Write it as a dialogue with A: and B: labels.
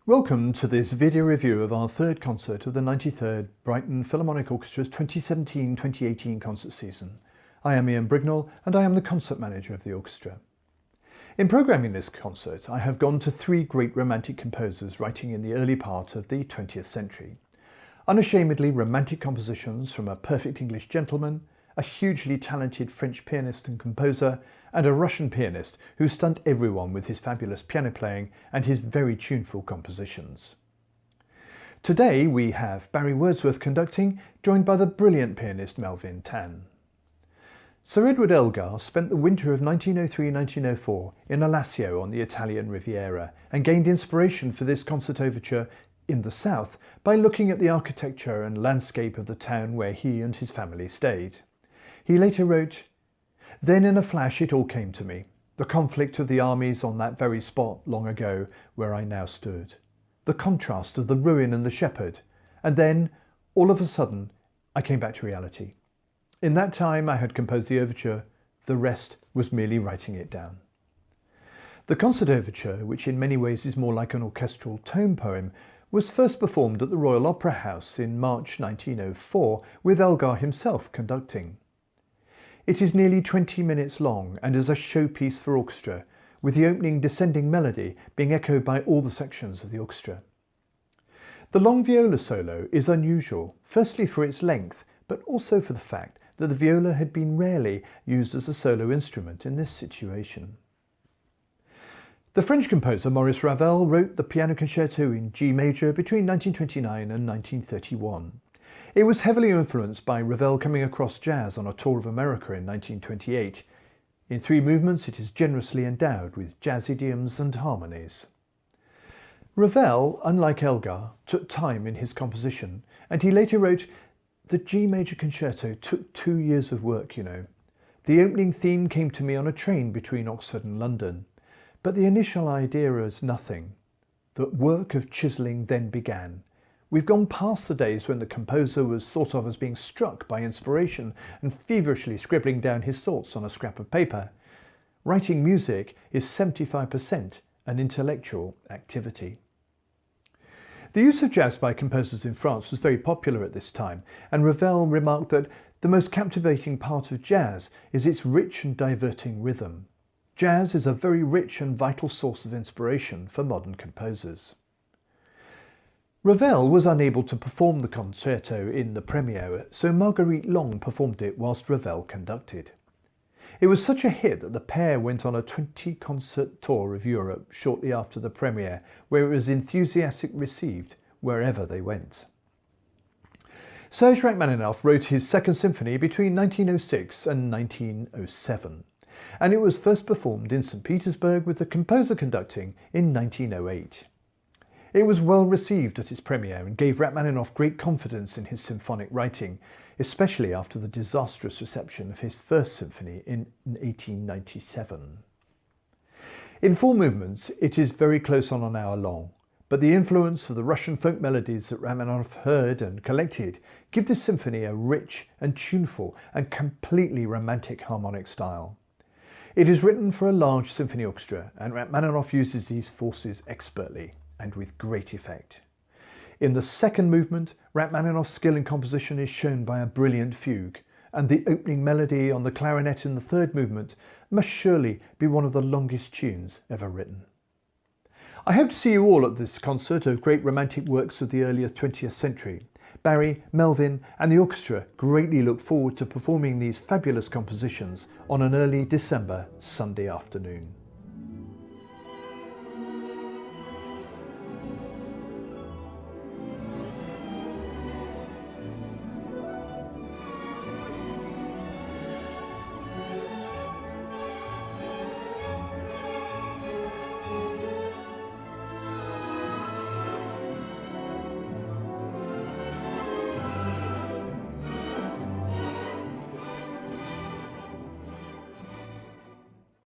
A: Welcome to this video review of our third concert of the 93rd Brighton Philharmonic Orchestra's 2017-2018 concert season. I am Ian Brignall and I am the concert manager of the orchestra. In programming this concert, I have gone to three great romantic composers writing in the early part of the 20th century. Unashamedly romantic compositions from a perfect English gentleman, a hugely talented French pianist and composer, and a Russian pianist who stunned everyone with his fabulous piano playing and his very tuneful compositions. Today we have Barry Wordsworth conducting, joined by the brilliant pianist Melvyn Tan. Sir Edward Elgar spent the winter of 1903-1904 in Alassio on the Italian Riviera and gained inspiration for this concert overture in the south by looking at the architecture and landscape of the town where he and his family stayed. He later wrote, "Then in a flash it all came to me, the conflict of the armies on that very spot long ago where I now stood, the contrast of the ruin and the shepherd, and then, all of a sudden, I came back to reality. In that time I had composed the overture, the rest was merely writing it down." The concert overture, which in many ways is more like an orchestral tone poem, was first performed at the Royal Opera House in March 1904 with Elgar himself conducting. It is nearly 20 minutes long and is a showpiece for orchestra, with the opening descending melody being echoed by all the sections of the orchestra. The long viola solo is unusual, firstly for its length, but also for the fact that the viola had been rarely used as a solo instrument in this situation. The French composer Maurice Ravel wrote the piano concerto in G major between 1929 and 1931. It was heavily influenced by Ravel coming across jazz on a tour of America in 1928. In three movements it is generously endowed with jazz idioms and harmonies. Ravel, unlike Elgar, took time in his composition, and he later wrote, "The G major concerto took 2 years of work, you know. The opening theme came to me on a train between Oxford and London, but the initial idea is nothing. The work of chiselling then began. We've gone past the days when the composer was thought of as being struck by inspiration and feverishly scribbling down his thoughts on a scrap of paper. Writing music is 75% an intellectual activity." The use of jazz by composers in France was very popular at this time, and Ravel remarked that the most captivating part of jazz is its rich and diverting rhythm. Jazz is a very rich and vital source of inspiration for modern composers. Ravel was unable to perform the concerto in the premiere, so Marguerite Long performed it whilst Ravel conducted. It was such a hit that the pair went on a 20-concert tour of Europe shortly after the premiere, where it was enthusiastically received wherever they went. Serge Rachmaninov wrote his Second Symphony between 1906 and 1907, and it was first performed in St. Petersburg with the composer conducting in 1908. It was well received at its premiere and gave Rachmaninoff great confidence in his symphonic writing, especially after the disastrous reception of his first symphony in 1897. In 4 movements, it is very close on an hour long, but the influence of the Russian folk melodies that Rachmaninoff heard and collected give this symphony a rich and tuneful and completely romantic harmonic style. It is written for a large symphony orchestra, and Rachmaninoff uses these forces expertly and with great effect. In the second movement, Rachmaninoff's skill in composition is shown by a brilliant fugue, and the opening melody on the clarinet in the third movement must surely be one of the longest tunes ever written. I hope to see you all at this concert of great romantic works of the earlier 20th century. Barry, Melvyn and the orchestra greatly look forward to performing these fabulous compositions on an early December Sunday afternoon.